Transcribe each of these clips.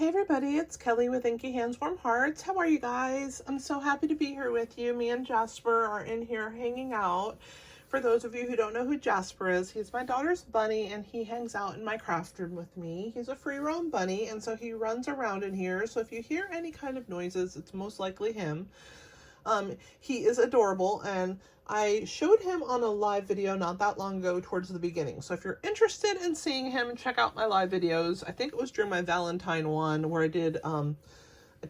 Hey everybody, it's Kelly with Inky Hands Warm Hearts. How are you guys? I'm so happy to be here with you. Me and Jasper are in here hanging out. For those of you who don't know who Jasper is, he's my daughter's bunny and he hangs out in my craft room with me. He's a free roam bunny and so he runs around in here. So if you hear any kind of noises, it's most likely him. He is adorable and I showed him on a live video not that long ago towards the beginning. So if you're interested in seeing him, check out my live videos. I think it was during my Valentine one where I did a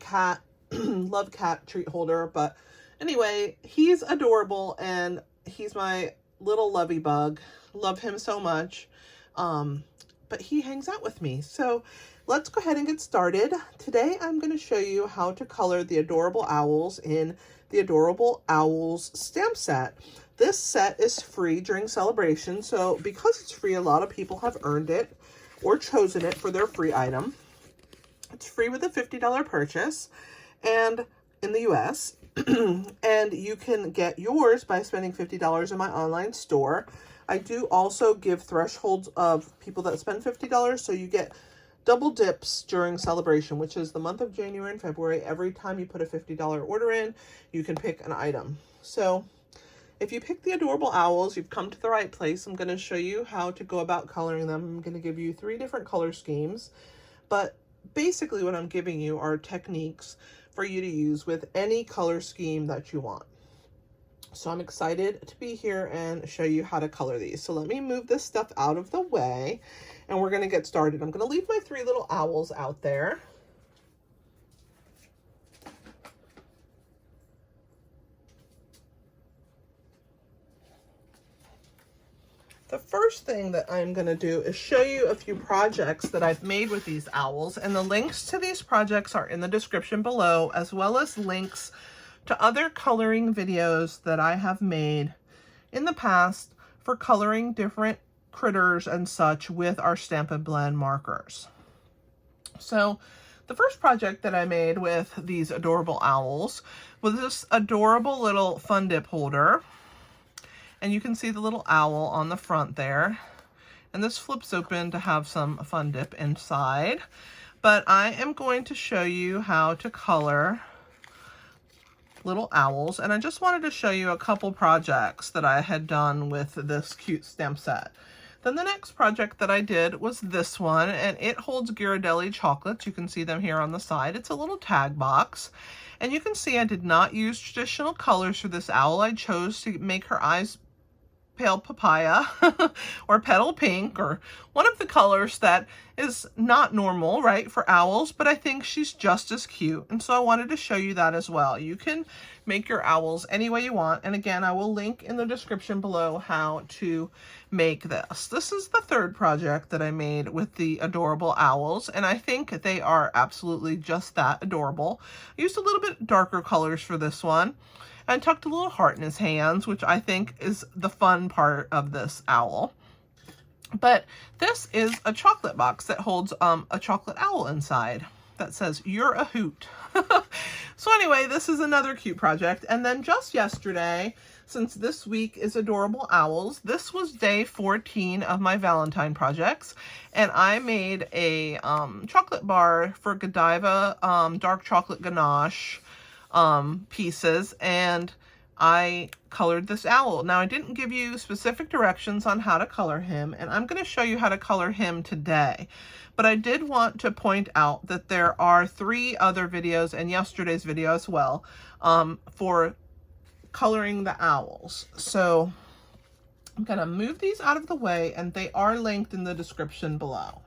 cat, love cat treat holder. But anyway, he's adorable and he's my little lovey bug. Love him so much. But he hangs out with me. So let's go ahead and get started. Today I'm going to show you how to color the adorable owls in the Adorable Owls stamp set. This set is free during celebration, so because it's free, a lot of people have earned it or chosen it for their free item. It's free with a $50 purchase and in the US, and you can get yours by spending $50 in my online store. I do also give thresholds of people that spend $50, so you get double dips during celebration, which is the month of January and February. Every time you put a $50 order in, you can pick an item. So if you pick the Adorable Owls, you've come to the right place. I'm going to show you how to go about coloring them. I'm going to give you 3 different color schemes, but basically what I'm giving you are techniques for you to use with any color scheme that you want. So I'm excited to be here and show you how to color these. So let me move this stuff out of the way and we're going to get started. I'm going to leave my 3 little owls out there. The first thing that I'm going to do is show you a few projects that I've made with these owls, and the links to these projects are in the description below, as well as links to other coloring videos that I have made in the past for coloring different critters and such with our Stampin' Blend markers. So the first project that I made with these adorable owls was this adorable little fun dip holder. And you can see the little owl on the front there. And this flips open to have some fun dip inside. But I am going to show you how to color little owls, and I just wanted to show you a couple projects that I had done with this cute stamp set. Then the next project that I did was this one, and it holds Ghirardelli chocolates. You can see them here on the side. It's a little tag box, and you can see I did not use traditional colors for this owl. I chose to make her eyes pale papaya or petal pink, or one of the colors that is not normal, right, for owls, but I think she's just as cute. And so I wanted to show you that as well. You can make your owls any way you want. And again, I will link in the description below how to make this. This is the third project that I made with the adorable owls, and I think they are absolutely just that adorable. I used a little bit darker colors for this one. I tucked a little heart in his hands, which I think is the fun part of this owl. But this is a chocolate box that holds a chocolate owl inside that says, "You're a hoot." So anyway, this is another cute project. And then just yesterday, since this week is Adorable Owls, this was day 14 of my Valentine projects. And I made a chocolate bar for Godiva dark chocolate ganache pieces, and I colored this owl. Now I didn't give you specific directions on how to color him, and I'm going to show you how to color him today. But I did want to point out that there are 3 other videos and yesterday's video as well for coloring the owls. So I'm going to move these out of the way, and they are linked in the description below.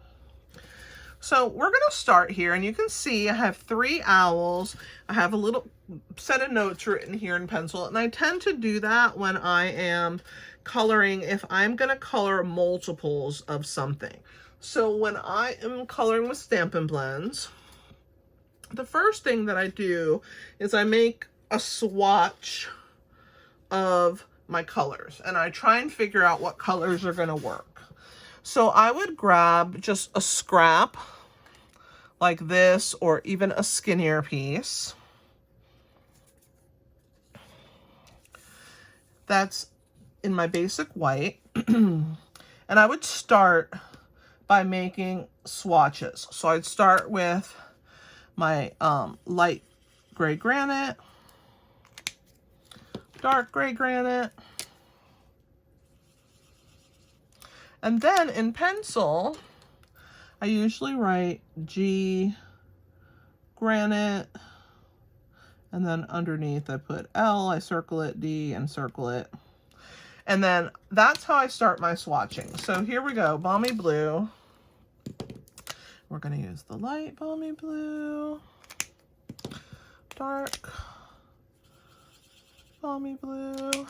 So we're going to start here, and you can see I have 3 owls. I have a little set of notes written here in pencil, and I tend to do that when I am coloring if I'm going to color multiples of something. So when I am coloring with Stampin' Blends, the first thing that I do is I make a swatch of my colors, and I try and figure out what colors are going to work. So I would grab just a scrap like this, or even a skinnier piece that's in my basic white, and I would start by making swatches. So I'd start with my light gray granite, dark gray granite, and then in pencil, I usually write G granite, and then underneath I put L, I circle it, D, and circle it. And then that's how I start my swatching. So here we go, balmy blue. We're gonna use the light balmy blue, dark balmy blue.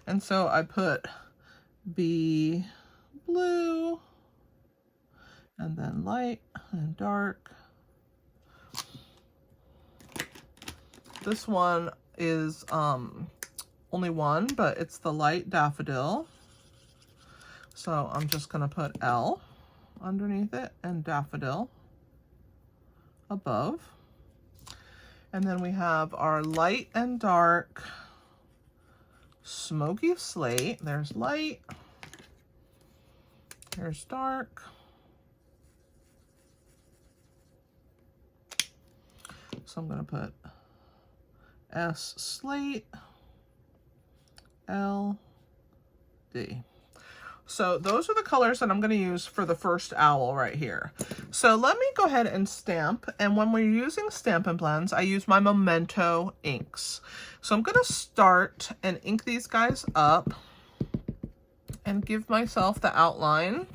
And so I put B blue, and then light and dark. This one is only one, but it's the light daffodil. So I'm just gonna put L underneath it and daffodil above. And then we have our light and dark smoky slate. There's light, there's dark. So I'm gonna put S slate, L, D. So those are the colors that I'm going to use for the first owl right here. So let me go ahead and stamp. And when we're using Stampin' Blends, I use my Memento inks. So I'm going to start and ink these guys up and give myself the outline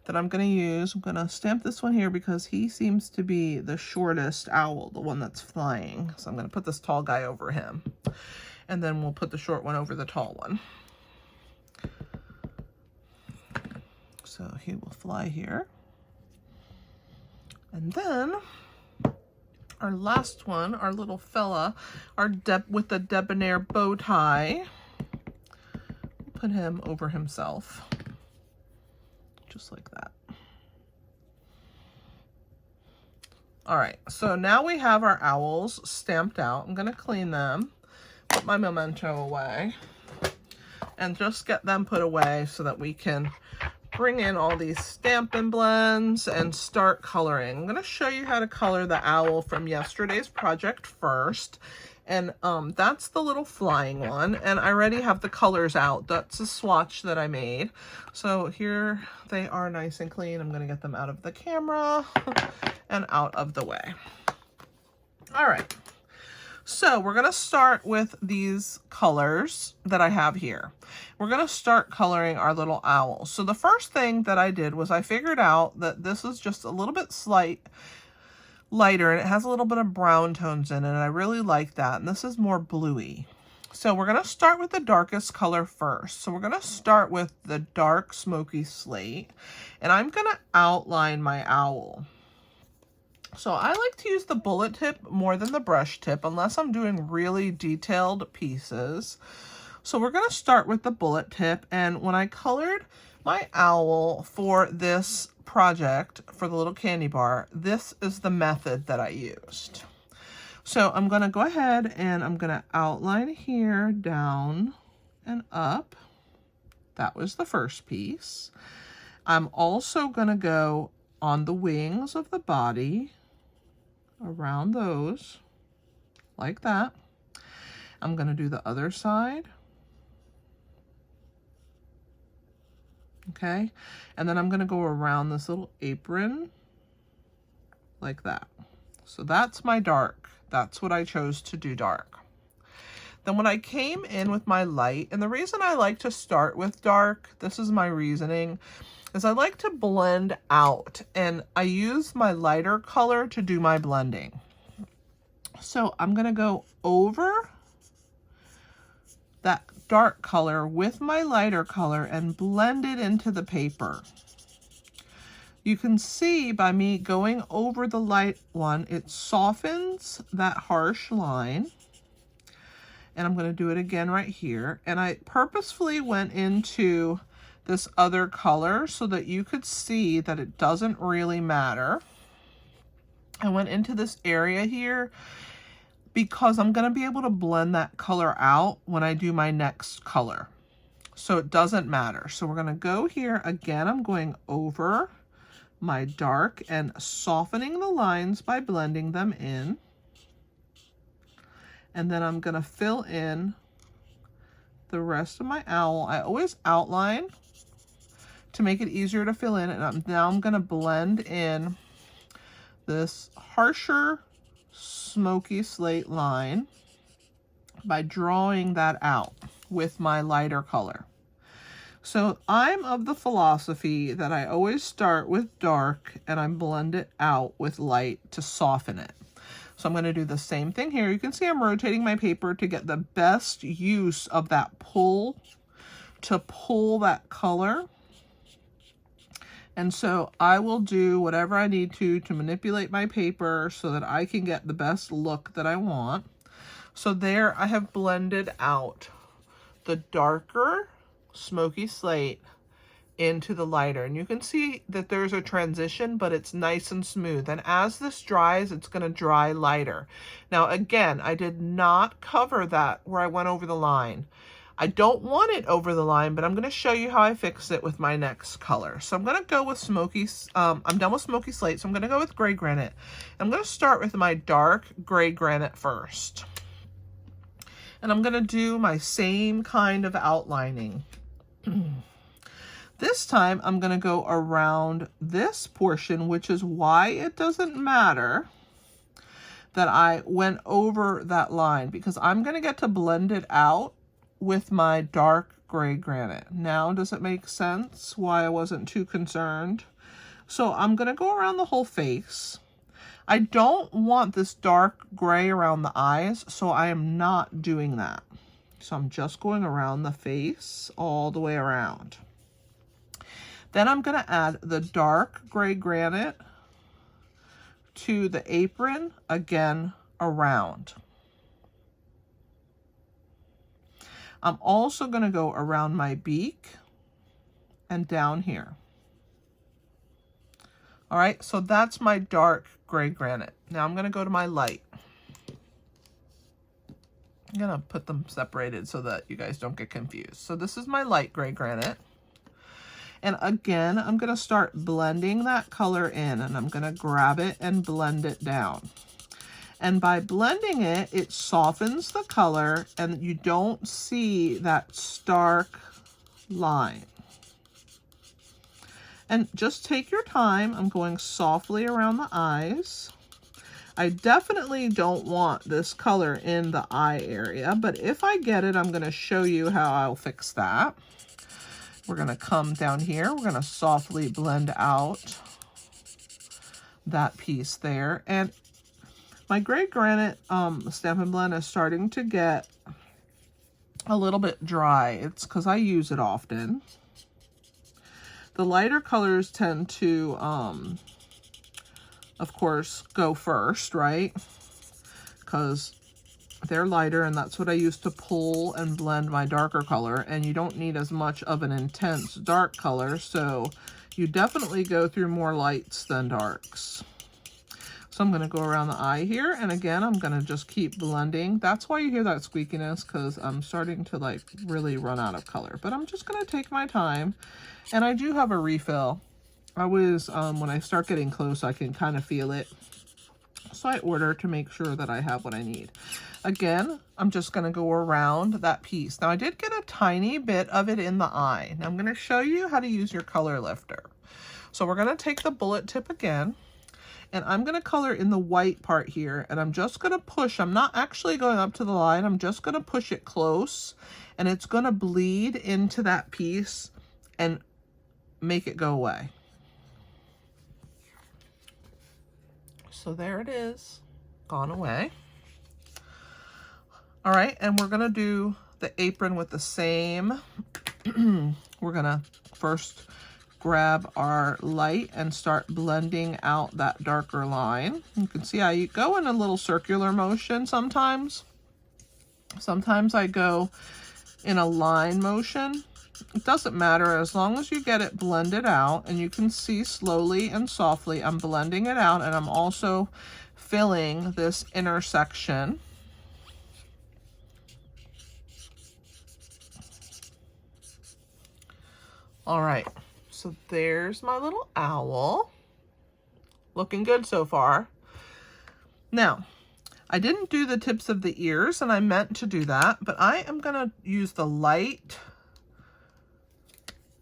that I'm going to use. I'm going to stamp this one here because he seems to be the shortest owl, the one that's flying. So I'm going to put this tall guy over him. And then we'll put the short one over the tall one. So he will fly here. And then our last one, our little fella, with the debonair bow tie, we'll put him over himself. Just like that. All right, so now we have our owls stamped out. I'm gonna clean them, put my Memento away, and just get them put away so that we can bring in all these Stampin' Blends and start coloring. I'm gonna show you how to color the owl from yesterday's project first. And that's the little flying one, and I already have the colors out. That's a swatch that I made. So here they are, nice and clean. I'm gonna get them out of the camera and out of the way. All right, so we're gonna start with these colors that I have here. We're gonna start coloring our little owl. So the first thing that I did was I figured out that this is just a little bit lighter, and it has a little bit of brown tones in it, and I really like that. And this is more bluey. So we're going to start with the darkest color first. So we're going to start with the dark smoky slate, and I'm going to outline my owl. So I like to use the bullet tip more than the brush tip unless I'm doing really detailed pieces. So we're going to start with the bullet tip, and when I colored my owl for this project, for the little candy bar, this is the method that I used. So I'm going to go ahead and I'm going to outline here, down and up. That was the first piece. I'm also going to go on the wings of the body, around those, like that. I'm going to do the other side. Okay, and then I'm going to go around this little apron like that. So that's my dark. That's what I chose to do dark. Then when I came in with my light, and the reason I like to start with dark, this is my reasoning, is I like to blend out, and I use my lighter color to do my blending. So I'm going to go over that dark color with my lighter color and blend it into the paper. You can see by me going over the light one, it softens that harsh line. And I'm going to do it again right here. And I purposefully went into this other color so that you could see that it doesn't really matter. I went into this area here because I'm going to be able to blend that color out when I do my next color. So it doesn't matter. So we're going to go here again. I'm going over my dark and softening the lines by blending them in. And then I'm gonna fill in the rest of my owl. I always outline to make it easier to fill in, and now I'm gonna blend in this harsher smoky slate line by drawing that out with my lighter color. So I'm of the philosophy that I always start with dark and I blend it out with light to soften it. So I'm going to do the same thing here. You can see I'm rotating my paper to get the best use of that pull, to pull that color. And so I will do whatever I need to manipulate my paper so that I can get the best look that I want. So there I have blended out the darker smoky slate into the lighter. And you can see that there's a transition, but it's nice and smooth. And as this dries, it's going to dry lighter. Now, again, I did not cover that where I went over the line. I don't want it over the line, but I'm going to show you how I fix it with my next color. So I'm going to go with smoky, I'm done with smoky slate, so I'm going to go with gray granite. I'm going to start with my dark gray granite first. And I'm going to do my same kind of outlining. This time I'm going to go around this portion, which is why it doesn't matter that I went over that line, because I'm going to get to blend it out with my dark gray granite. Now, does it make sense why I wasn't too concerned? So I'm going to go around the whole face. I don't want this dark gray around the eyes, so I am not doing that. So I'm just going around the face all the way around. Then I'm going to add the dark gray granite to the apron, again around. I'm also going to go around my beak and down here. All right, so that's my dark gray granite. Now I'm going to go to my light. I'm going to put them separated so that you guys don't get confused. So this is my light gray granite. And again, I'm going to start blending that color in, and I'm going to grab it and blend it down. And by blending it, it softens the color and you don't see that stark line. And just take your time. I'm going softly around the eyes. I definitely don't want this color in the eye area, but if I get it, I'm going to show you how I'll fix that. We're going to come down here. We're going to softly blend out that piece there. And my gray granite Stampin' Blend is starting to get a little bit dry. It's because I use it often. The lighter colors tend to, of course, go first, right? Because they're lighter, and that's what I use to pull and blend my darker color. And you don't need as much of an intense dark color, so you definitely go through more lights than darks. So I'm going to go around the eye here, and again, I'm going to just keep blending. That's why you hear that squeakiness, because I'm starting to like really run out of color. But I'm just going to take my time, and I do have a refill. I always, when I start getting close, I can kind of feel it. So I order to make sure that I have what I need. Again, I'm just going to go around that piece. Now, I did get a tiny bit of it in the eye. Now, I'm going to show you how to use your color lifter. So we're going to take the bullet tip again. And I'm going to color in the white part here, and I'm just going to push. I'm not actually going up to the line. I'm just going to push it close, and it's going to bleed into that piece and make it go away. So there it is, gone away. All right, and we're going to do the apron with the same. We're going to first grab our light and start blending out that darker line. You can see I go in a little circular motion sometimes. Sometimes I go in a line motion. It doesn't matter as long as you get it blended out, and you can see slowly and softly I'm blending it out, and I'm also filling this intersection. All right. So there's my little owl. Looking good so far. Now, I didn't do the tips of the ears, and I meant to do that, but I am going to use the light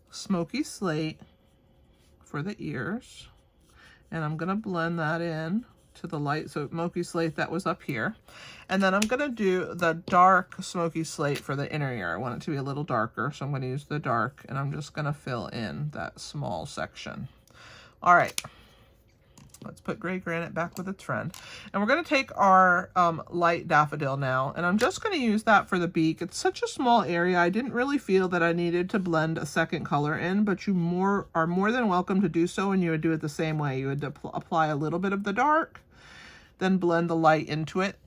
smoky slate for the ears, and I'm going to blend that in to the light smoky slate that was up here. And then I'm going to do the dark smoky slate for the inner ear. I want it to be a little darker, so I'm going to use the dark, and I'm just going to fill in that small section. All right. Let's put gray granite back with its friend. And we're going to take our light daffodil now, and I'm just going to use that for the beak. It's such a small area. I didn't really feel that I needed to blend a second color in, but you are more than welcome to do so, and you would do it the same way. You would apply a little bit of the dark, then blend the light into it.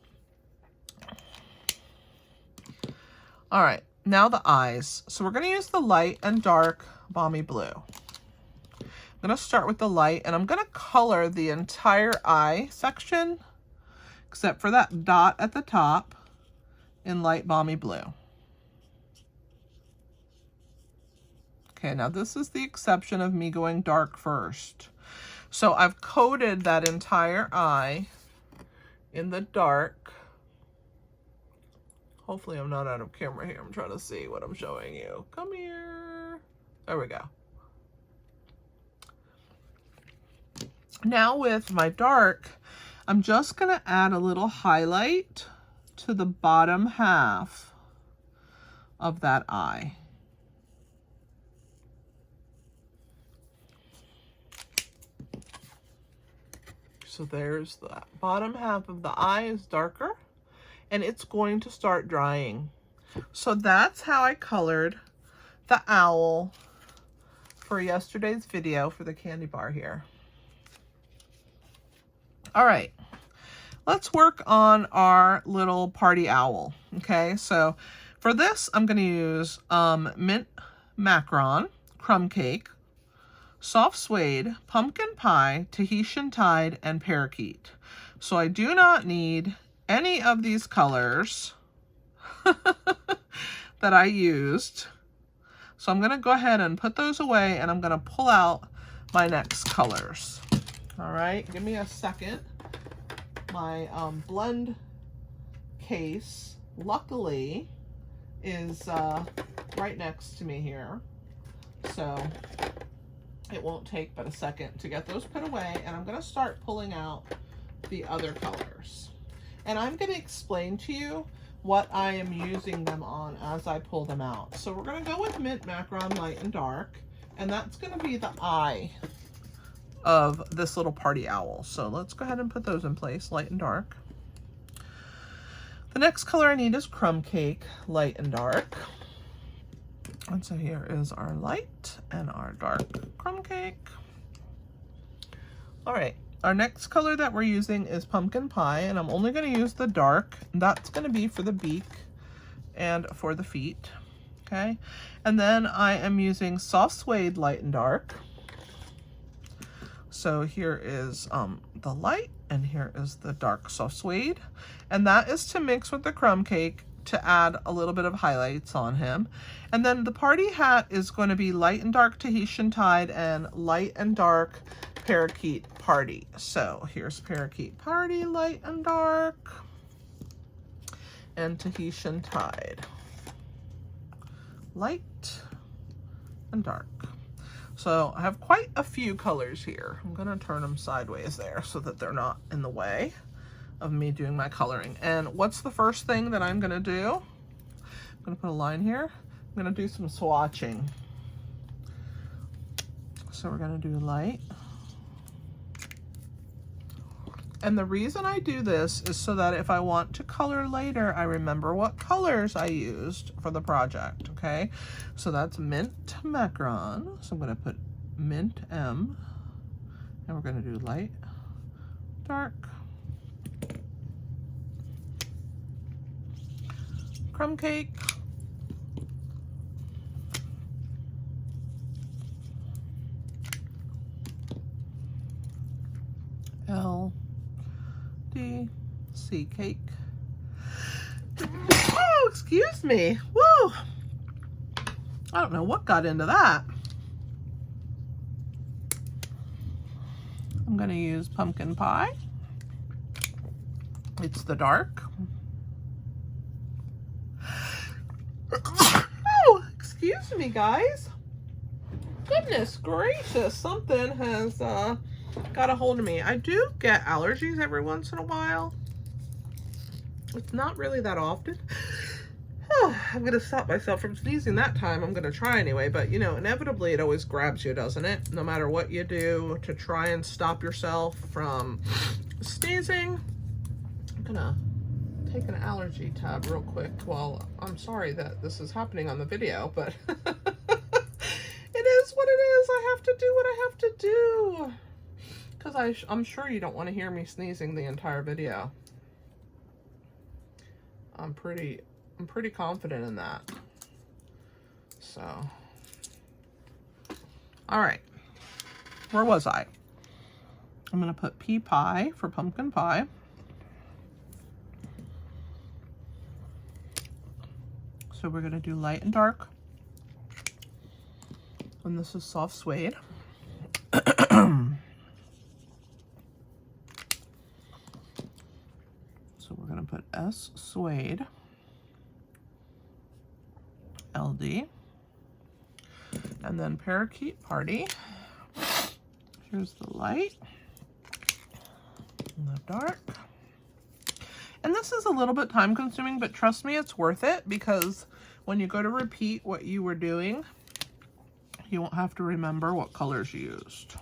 All right, now the eyes. So we're going to use the light and dark Balmy Blue. I'm going to start with the light, and I'm going to color the entire eye section, except for that dot at the top, in light Balmy Blue. Okay, now this is the exception of me going dark first. So I've coated that entire eye in the dark. Hopefully I'm not out of camera here. I'm trying to see what I'm showing you. Come here. There we go. Now with my dark, I'm just going to add a little highlight to the bottom half of that eye. So there's the bottom half of the eye is darker, and it's going to start drying. So that's how I colored the owl for yesterday's video for the candy bar here. All right, let's work on our little party owl. Okay, so for this, I'm going to use mint macaron, crumb cake, soft suede, pumpkin pie, Tahitian tide, and parakeet. So I do not need any of these colors that I used. So I'm going to go ahead and put those away, and I'm going to pull out my next colors. All right, give me a second. My blend case, luckily, is right next to me here. So it won't take but a second to get those put away, and I'm going to start pulling out the other colors. And I'm going to explain to you what I am using them on as I pull them out. So we're going to go with mint macaron light and dark, and that's going to be the eye of this little party owl. So let's go ahead and put those in place, light and dark. The next color I need is crumb cake, light and dark. And so here is our light and our dark crumb cake. All right, our next color that we're using is pumpkin pie, and I'm only going to use the dark. That's going to be for the beak and for the feet. Okay, and then I am using soft suede, light and dark. So here is the light, and here is the dark soft suede, and that is to mix with the crumb cake to add a little bit of highlights on him. And then the party hat is going to be light and dark Tahitian tide and light and dark parakeet party. So here's parakeet party, light and dark, and Tahitian tide, light and dark. So I have quite a few colors here. I'm going to turn them sideways there so that they're not in the way of me doing my coloring. And what's the first thing that I'm going to do? I'm going to put a line here. I'm going to do some swatching. So we're going to do light. And the reason I do this is so that if I want to color later, I remember what colors I used for the project, okay? So that's mint macaron. So I'm going to put mint M, and we're going to do light, dark, crumb cake, L, D, C cake. Oh, excuse me. Woo! I don't know what got into that. I'm going to use Pumpkin Pie. It's the dark. Oh, excuse me, guys. Goodness gracious, something has got a hold of me. I do get allergies every once in a while. It's not really that often. I'm going to stop myself from sneezing that time. I'm going to try anyway, but you know, inevitably it always grabs you, doesn't it? No matter what you do to try and stop yourself from sneezing. I'm going to take an allergy tab real quick. Well, I'm sorry that this is happening on the video, but it is what it is. I have to do what I have to do. Because I'm sure you don't want to hear me sneezing the entire video. I'm pretty confident in that. So, all right, where was I? I'm gonna put pea pie for pumpkin pie. So we're gonna do light and dark. And this is soft suede. So we're gonna put S suede. LD, and then Parakeet Party. Here's the light and the dark. And this is a little bit time consuming, but trust me, it's worth it, because when you go to repeat what you were doing, you won't have to remember what colors you used.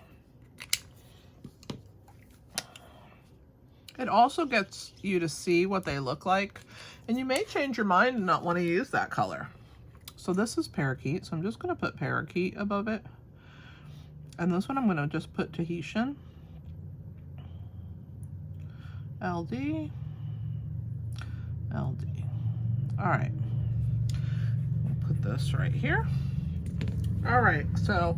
It also gets you to see what they look like, and you may change your mind and not want to use that color. So this is Parakeet, so I'm just going to put Parakeet above it. And this one I'm going to just put Tahitian. LD. LD. All right. We'll put this right here. All right, so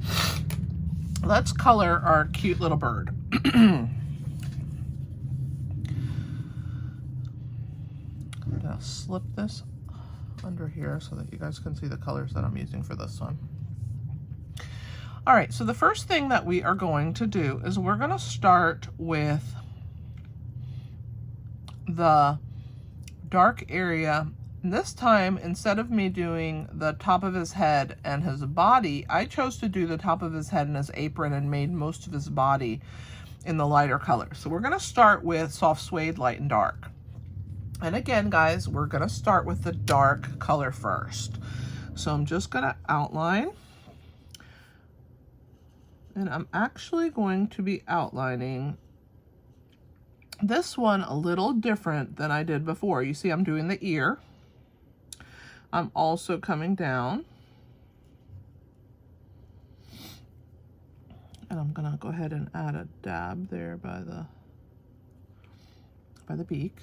let's color our cute little bird. I'm going to slip this under here so that you guys can see the colors that I'm using for this one. All right, so the first thing that we are going to do is we're going to start with the dark area. And this time, instead of me doing the top of his head and his body, I chose to do the top of his head and his apron and made most of his body in the lighter color. So we're going to start with soft suede, light and dark. And again, guys, we're going to start with the dark color first. So I'm just going to outline. And I'm actually going to be outlining this one a little different than I did before. You see, I'm doing the ear. I'm also coming down. And I'm going to go ahead and add a dab there by the beak.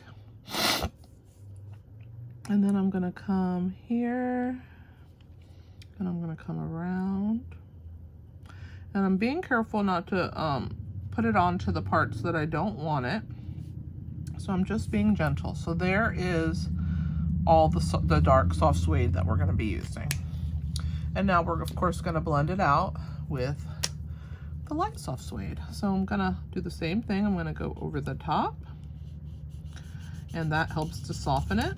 And then I'm going to come here, and I'm going to come around. And I'm being careful not to put it onto the parts that I don't want it. So I'm just being gentle. So there is all the dark soft suede that we're going to be using. And now we're, of course, going to blend it out with the light soft suede. So I'm going to do the same thing. I'm going to go over the top. And that helps to soften it.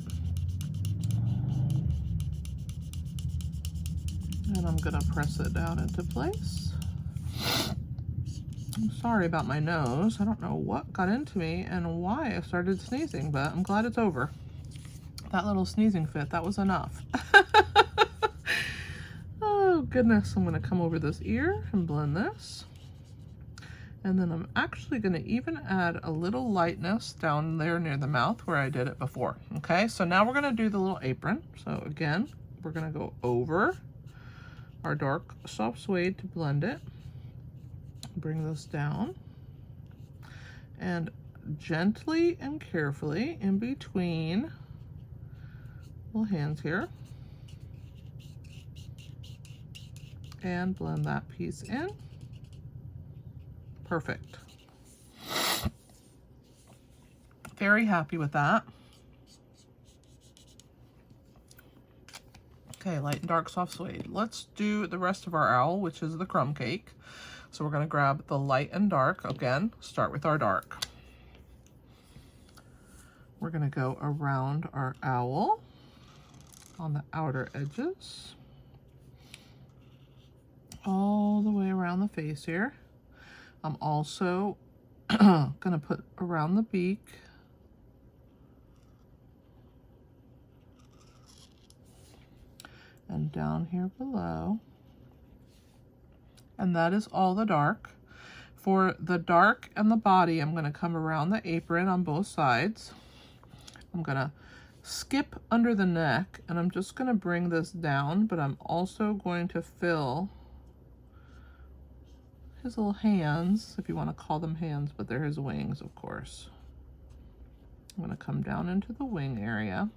And I'm going to press it down into place. I'm sorry about my nose. I don't know what got into me and why I started sneezing, but I'm glad it's over. That little sneezing fit, that was enough. Oh goodness, I'm going to come over this ear and blend this. And then I'm actually going to even add a little lightness down there near the mouth where I did it before. Okay, so now we're going to do the little apron. So again, we're going to go over our dark soft suede to blend it. Bring this down. And gently and carefully in between little hands here. And blend that piece in. Perfect. Very happy with that. Okay, light and dark soft suede. Let's do the rest of our owl, which is the crumb cake. So we're gonna grab the light and dark. Again, start with our dark. We're gonna go around our owl on the outer edges, all the way around the face here. I'm also gonna put around the beak, and down here below. And that is all the dark. For the dark and the body, I'm gonna come around the apron on both sides. I'm gonna skip under the neck, and I'm just gonna bring this down, but I'm also going to fill his little hands, if you wanna call them hands, but they're his wings, of course. I'm gonna come down into the wing area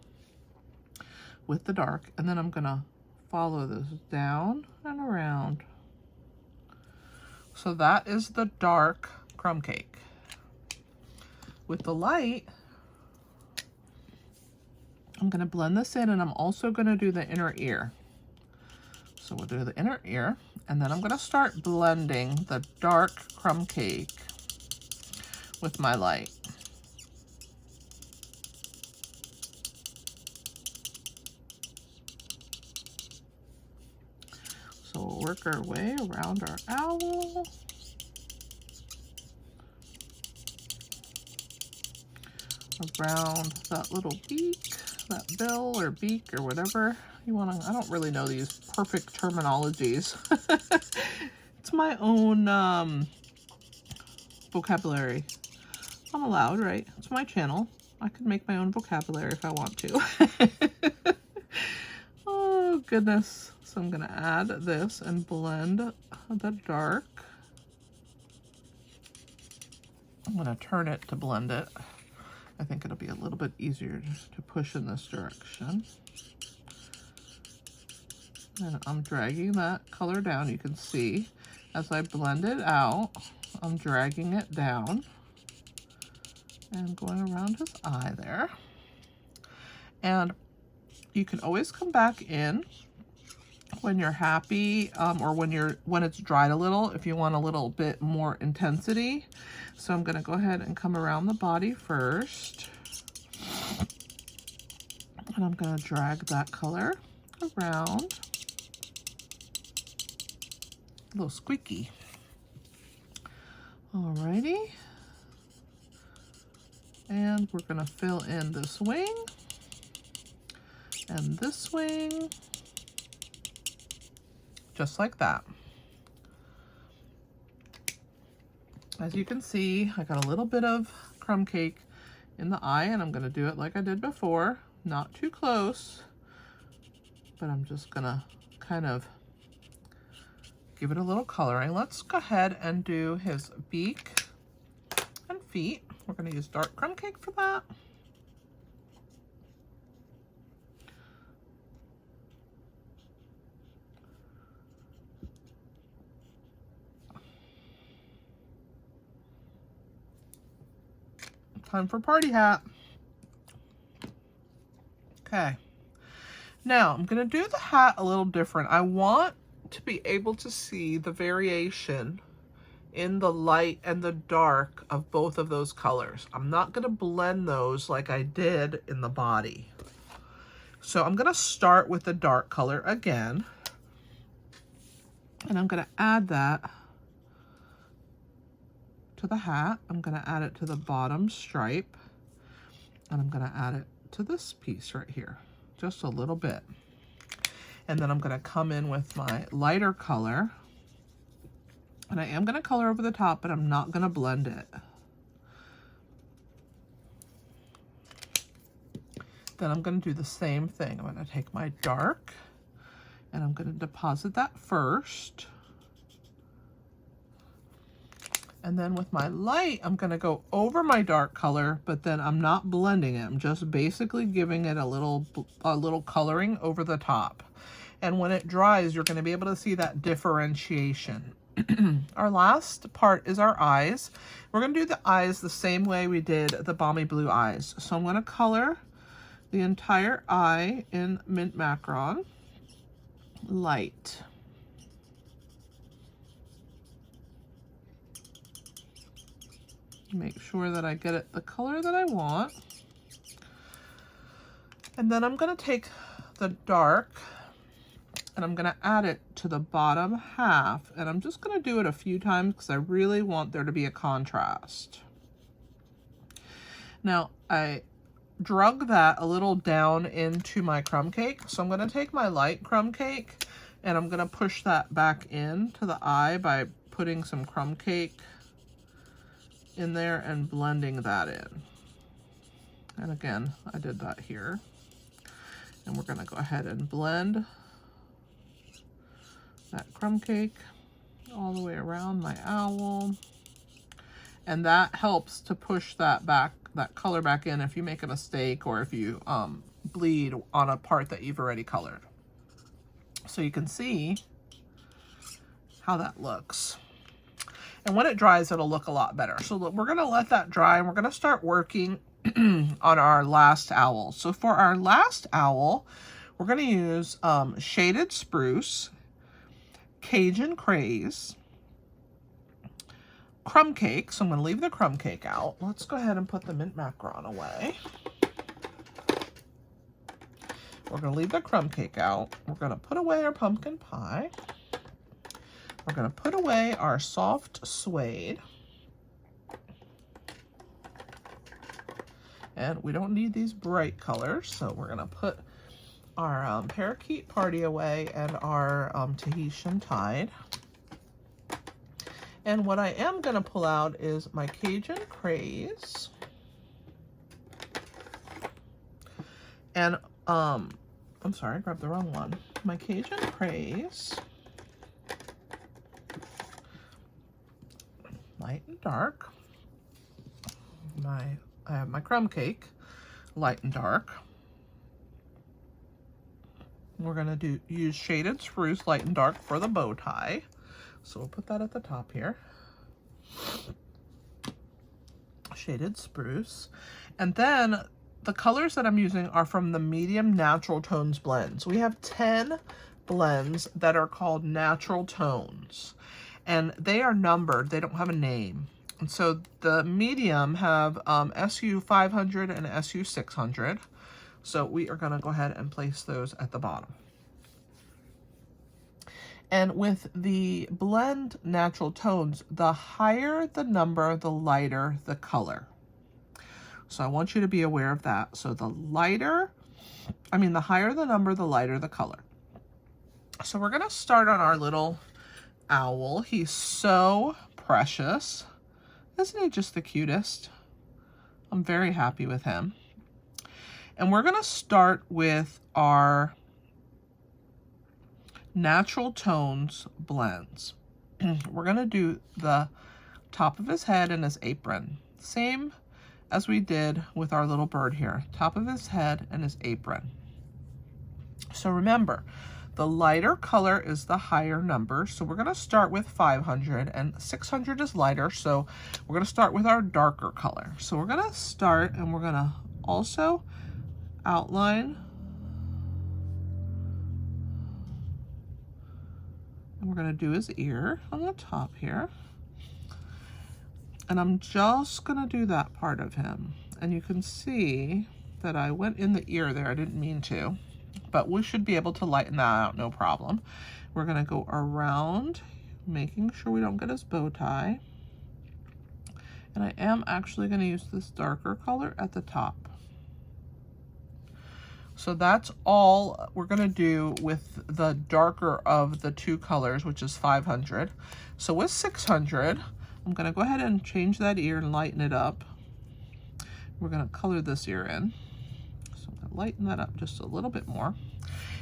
with the dark, and then I'm gonna follow this down and around. So that is the dark crumb cake. With the light, I'm gonna blend this in, and I'm also gonna do the inner ear. So we'll do the inner ear, and then I'm gonna start blending the dark crumb cake with my light. So we'll work our way around our owl. Around that little beak, that bill or beak or whatever you want to. I don't really know these perfect terminologies. It's my own vocabulary. I'm allowed, right? It's my channel. I can make my own vocabulary if I want to. Oh, goodness. So I'm going to add this and blend the dark. I'm going to turn it to blend it. I think it'll be a little bit easier just to push in this direction. And I'm dragging that color down. You can see as I blend it out, I'm dragging it down and going around his eye there. And you can always come back in when you're happy, or when it's dried a little, if you want a little bit more intensity. So I'm gonna go ahead and come around the body first. And I'm gonna drag that color around. A little squeaky. Alrighty. And we're gonna fill in this wing and this wing, just like that. As you can see, I got a little bit of crumb cake in the eye, and I'm gonna do it like I did before, not too close, but I'm just gonna kind of give it a little coloring. Let's go ahead and do his beak and feet. We're gonna use dark crumb cake for that. Time for party hat. Okay. Now I'm gonna do the hat a little different. I want to be able to see the variation in the light and the dark of both of those colors. I'm not gonna blend those like I did in the body. So I'm gonna start with the dark color again, and I'm gonna add that to the hat. I'm gonna add it to the bottom stripe, and I'm gonna add it to this piece right here, just a little bit. And then I'm gonna come in with my lighter color, and I am gonna color over the top, but I'm not gonna blend it. Then I'm gonna do the same thing. I'm gonna take my dark, and I'm gonna deposit that first. And then with my light, I'm gonna go over my dark color, but then I'm not blending it. I'm just basically giving it a little coloring over the top. And when it dries, you're gonna be able to see that differentiation. Our last part is our eyes. We're gonna do the eyes the same way we did the balmy blue eyes. So I'm gonna color the entire eye in mint macaron light. Make sure that I get it the color that I want. And then I'm going to take the dark and I'm going to add it to the bottom half. And I'm just going to do it a few times because I really want there to be a contrast. Now, I drug that a little down into my crumb cake. So I'm going to take my light crumb cake and I'm going to push that back into the eye by putting some crumb cake in there and blending that in. And again, I did that here. And we're going to go ahead and blend that crumb cake all the way around my owl. And that helps to push that back, that color back in if you make a mistake or if you bleed on a part that you've already colored. So you can see how that looks. And when it dries, it'll look a lot better. So look, we're going to let that dry and we're going to start working on our last owl. So for our last owl, we're going to use Shaded Spruce, Cajun Craze, crumb cake. So I'm going to leave the crumb cake out. Let's go ahead and put the mint macaron away. We're going to leave the crumb cake out. We're going to put away our pumpkin pie. We're going to put away our soft suede. And we don't need these bright colors, so we're going to put our parakeet party away and our Tahitian tide. And what I am going to pull out is my Cajun Craze. And, I'm sorry, I grabbed the wrong one. My Cajun Craze. Light and dark. I have my crumb cake, light and dark. We're going to use Shaded Spruce, light and dark for the bow tie. So we'll put that at the top here. Shaded Spruce. And then the colors that I'm using are from the Medium Natural Tones blends. We have 10 blends that are called Natural Tones. And they are numbered. They don't have a name. And so the medium have SU 500 and SU 600. So we are going to go ahead and place those at the bottom. And with the blend natural tones, the higher the number, the lighter the color. So I want you to be aware of that. So the higher the number, the lighter the color. So we're going to start on our little owl. He's so precious. Isn't he just the cutest? I'm very happy with him. And we're going to start with our Natural Tones blends. We're going to do the top of his head and his apron. Same as we did with our little bird here. Top of his head and his apron. So remember, the lighter color is the higher number. So we're going to start with 500 and 600 is lighter. So we're going to start with our darker color. So we're going to start and we're going to also outline. And we're going to do his ear on the top here. And I'm just going to do that part of him. And you can see that I went in the ear there. I didn't mean to. But we should be able to lighten that out, no problem. We're going to go around, making sure we don't get his bow tie. And I am actually going to use this darker color at the top. So that's all we're going to do with the darker of the two colors, which is 500. So with 600, I'm going to go ahead and change that ear and lighten it up. We're going to color this ear in. So I'm going to lighten that up just a little bit more.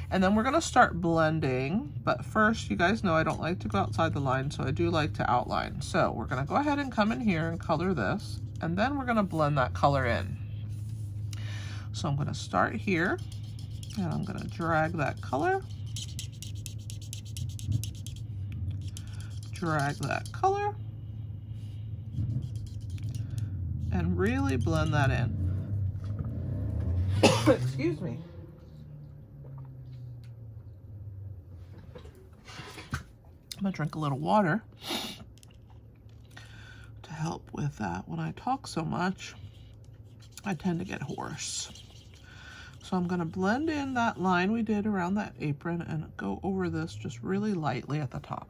And then we're going to start blending. But first, you guys know I don't like to go outside the line, so I do like to outline. So we're going to go ahead and come in here and color this. And then we're going to blend that color in. So I'm going to start here. And I'm going to drag that color. Drag that color. And really blend that in. Excuse me. I'm gonna drink a little water to help with that. When I talk so much, I tend to get hoarse. So I'm going to blend in that line we did around that apron and go over this just really lightly at the top.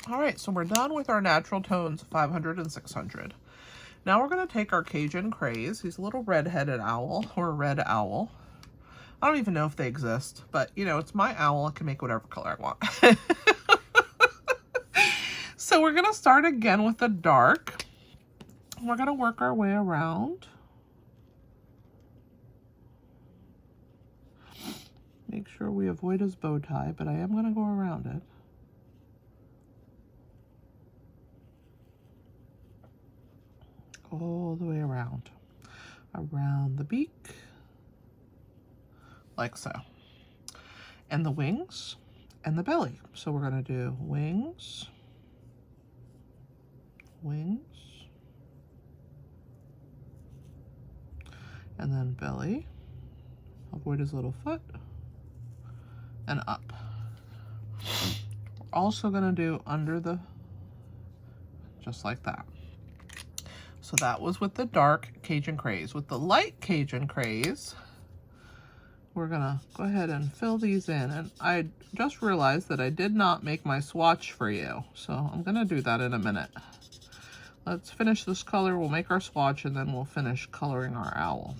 All right, so we're done with our natural tones, 500 and 600. Now we're going to take our Cajun Craze. He's a little red-headed owl, or a red owl. I don't even know if they exist, but you know, it's my owl. I can make whatever color I want. So we're going to start again with the dark. We're going to work our way around. Make sure we avoid his bow tie, but I am going to go around it. All the way around. Around the beak. Like so. And the wings and the belly. So we're going to do wings, wings, and then belly. Avoid his little foot. And up. We're also going to do under the, just like that. So that was with the dark Cajun Craze. With the light Cajun Craze, we're gonna go ahead and fill these in. And I just realized that I did not make my swatch for you. So I'm gonna do that in a minute. Let's finish this color. We'll make our swatch and then we'll finish coloring our owl.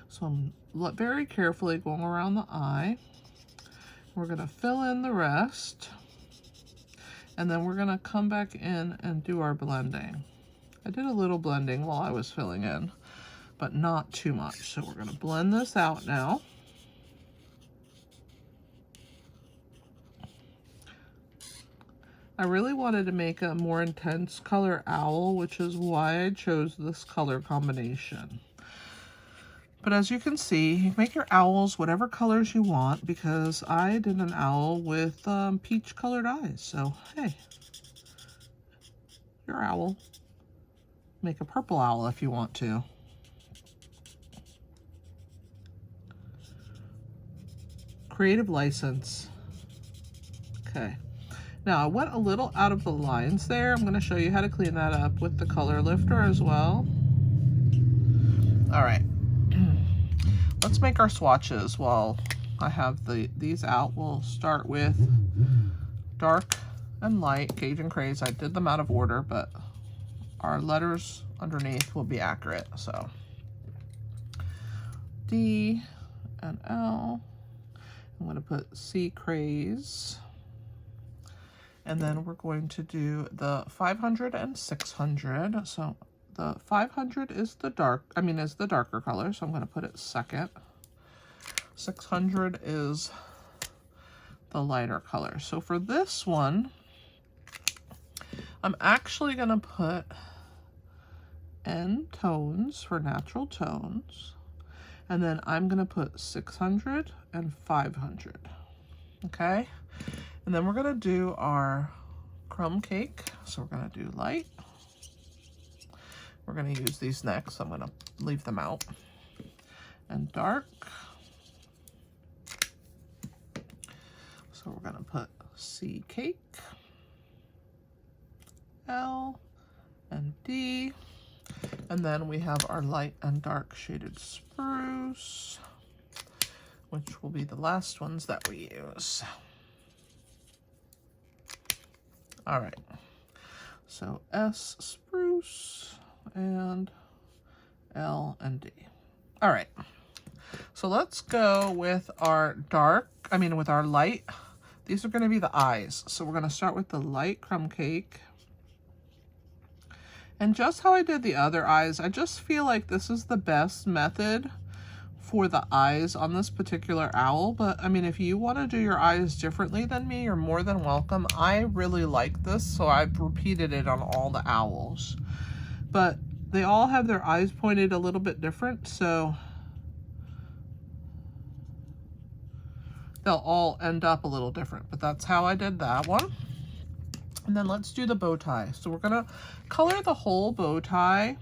So I'm very carefully going around the eye. We're gonna fill in the rest. And then we're gonna come back in and do our blending. I did a little blending while I was filling in, but not too much. So we're gonna blend this out now. I really wanted to make a more intense color owl, which is why I chose this color combination. But as you can see, you can make your owls whatever colors you want, because I did an owl with peach colored eyes. So, hey, your owl. Make a purple owl if you want to. Creative license. Okay. Now I went a little out of the lines there. I'm going to show you how to clean that up with the color lifter as well. All right. Let's make our swatches while I have these out. We'll start with dark and light Cajun Craze. I did them out of order, but our letters underneath will be accurate. So D and L. I'm going to put C Craze. And then we're going to do the 500 and 600. So the 500 is the darker color. So I'm going to put it second. 600 is the lighter color. So for this one, I'm actually going to put N tones for natural tones, and then I'm going to put 600 and 500. Okay, and then we're going to do our crumb cake. So we're going to do light. We're going to use these next. I'm going to leave them out. And dark. So we're going to put C cake, L, and D. And then we have our light and dark shaded spruce, which will be the last ones that we use. All right, so S spruce and L and D. All right, so let's go with our with our light. These are going to be the eyes. So we're going to start with the light crumb cake. And just how I did the other eyes, I just feel like this is the best method for the eyes on this particular owl. But I mean, if you want to do your eyes differently than me, you're more than welcome. I really like this, so I've repeated it on all the owls. But they all have their eyes pointed a little bit different, so they'll all end up a little different. But that's how I did that one. And then let's do the bow tie. So we're gonna color the whole bow tie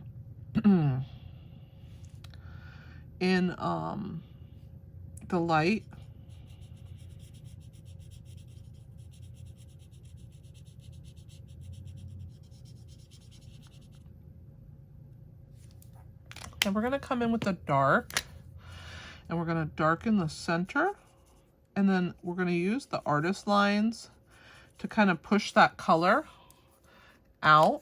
in the light. And we're gonna come in with the dark, and we're gonna darken the center, and then we're gonna use the artist lines to kind of push that color out.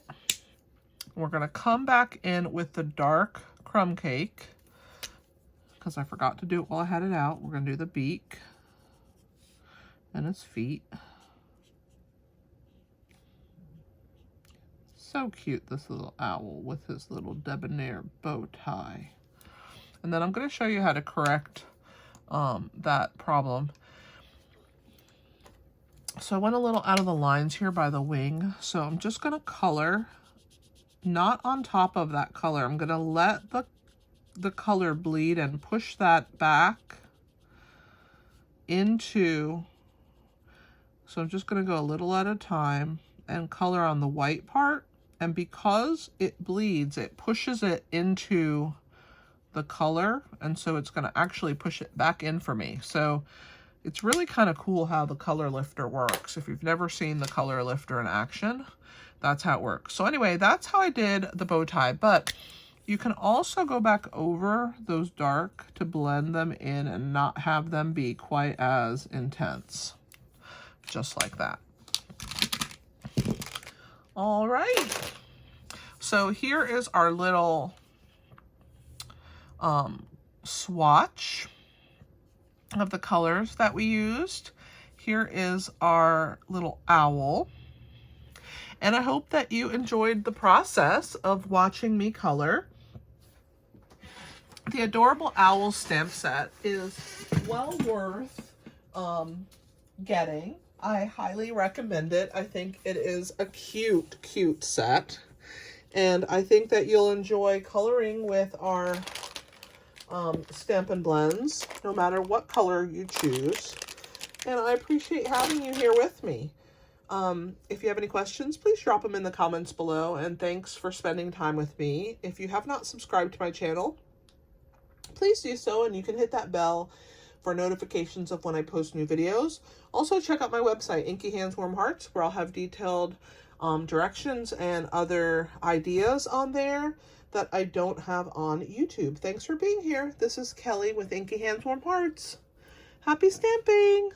We're gonna come back in with the dark crumb cake, because I forgot to do it while I had it out. We're gonna do the beak and his feet. So cute, this little owl with his little debonair bow tie. And then I'm going to show you how to correct that problem. So I went a little out of the lines here by the wing. So I'm just going to color, not on top of that color. I'm going to let the color bleed and push that back into, so I'm just going to go a little at a time and color on the white part. And because it bleeds, it pushes it into the color, and so it's going to actually push it back in for me. So it's really kind of cool how the color lifter works. If you've never seen the color lifter in action, that's how it works. So anyway, that's how I did the bow tie, but you can also go back over those dark to blend them in and not have them be quite as intense. Just like that. All right, so here is our little swatch of the colors that we used. Here is our little owl, and I hope that you enjoyed the process of watching me color. The Adorable Owl stamp set is well worth getting. I highly recommend it. I think it is a cute, cute set. And I think that you'll enjoy coloring with our Stampin Blends, no matter what color you choose. And I appreciate having you here with me. If you have any questions, please drop them in the comments below. And thanks for spending time with me. If you have not subscribed to my channel, please do so, and you can hit that bell for notifications of when I post new videos. Also, check out my website, Inky Hands Warm Hearts, where I'll have detailed directions and other ideas on there that I don't have on YouTube. Thanks for being here. This is Kelly with Inky Hands Warm Hearts. Happy stamping!